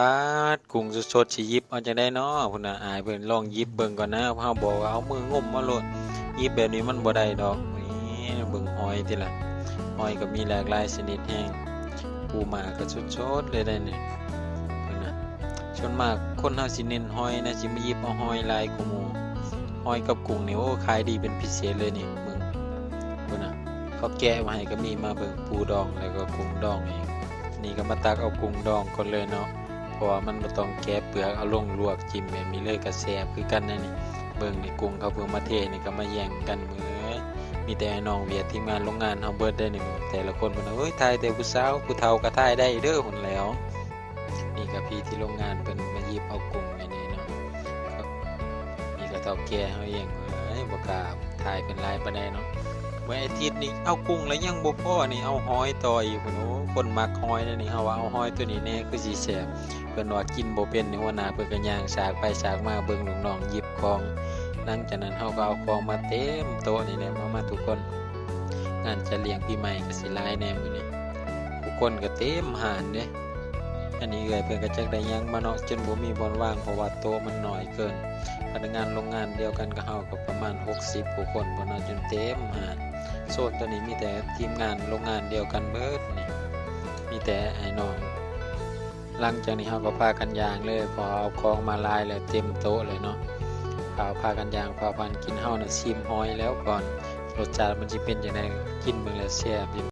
ปาดกุ้งสดๆสิหยิบเอาจังได๋น้อพุ่นน่ะอายเพิ่นลองหยิบเบิ่งก่อนนะเฮาบอกว่าเอามืองมมาโลดหยิบแบบนี้มันบ่ได้ดอกนี่เบิ่งหอยติล่ะหอยก็มีหลากหลายชนิดแฮงปูม้าก็สดๆเลยได้นี่เพิ่นน่ะส่วนมากคนเฮาสิเน้นหอยนะสิมาหยิบเอาหอยหลายกว่าหมู่หอยกับกุ้งนี่โอ้ขายดีเป็นพิเศษเลยนี่เบิ่งพุ่นน่ะเขาแกะมาให้ก็มีมาเบิ่งปูดองแล้วก็กุ้งดองอีกนี่ก็มาตักเอากุ้งดองก่อนเลยเนาะ เพราะว่ามันบ่ต้องแกะเปลือกเอาลงลวกจิ้มแบบนี้เลยก็แซ่บคือกันนะนี่เบิ่งนี่กุ้งเขาเพิ่งมาเทนี่ก็มาแย่งกันมื้อมีแต่ไอ้น้องเวียดทีมงานโรงงานเฮาเบิดได้นี่แต่ละคนเพิ่นเอ้ยถ่ายแต่ผู้สาวผู้เฒ่าก็ถ่ายได้เด้อพุ่นแหล้วนี่ก็พี่ที่โรงงานเพิ่นมาหยิบเอากุ้งไว้นี่เนาะครับนี่ก็เฒ่าแก่เฮาเองเอ้ยบ่กล้าถ่ายเป็นหลายปานใดเนาะเมื่ออาทิตย์นี้เอากุ้งแล้วยังบ่พอนี่เอาหอยต่ออีกพุ่นโอ้คนมักหอยนะนี่เฮาว่าเอาหอยตัวนี้แน่คือสิแซ่บ เพิ่นว่ากินบ่เป็นนี่หัวหน้าเพิ่นก็ย่างสากไปสากมาเบิ่งลูกน้องหยิบของหลังจากนั้นเฮาก็เอาของมาเต็มโต๊ะนี่แหละมาทุกคนงานจะเลี้ยงปีใหม่ก็สิหลายแน่มื้อนี้ผู้คนก็เต็มหานเด้อันนี้เอ้อยเพิ่นก็จักได้หยังมาเนาะจนบ่มีบ่อนว่างเพราะว่าโต๊ะมันน้อยเกินพนักงานโรงงานเดียวกันกับเฮาก็ประมาณ60ผู้คนบ่เนาะจนเต็มหานโซนตัวนี้มีแต่ทีมงานโรงงานเดียวกันเบิดนี่มีแต่ไอ้น้อง หลังจากนี้เราก็พากันย่างเลยพอเอาของมาลายแล้วเต็มโต๊ะเลยเนาะพากันย่างพาพันกินเฮาน่ะชิมหอยแล้วก่อนรสชาติมันสิเป็นจังไดกินเบิ่งแล้วแซ่บอยู่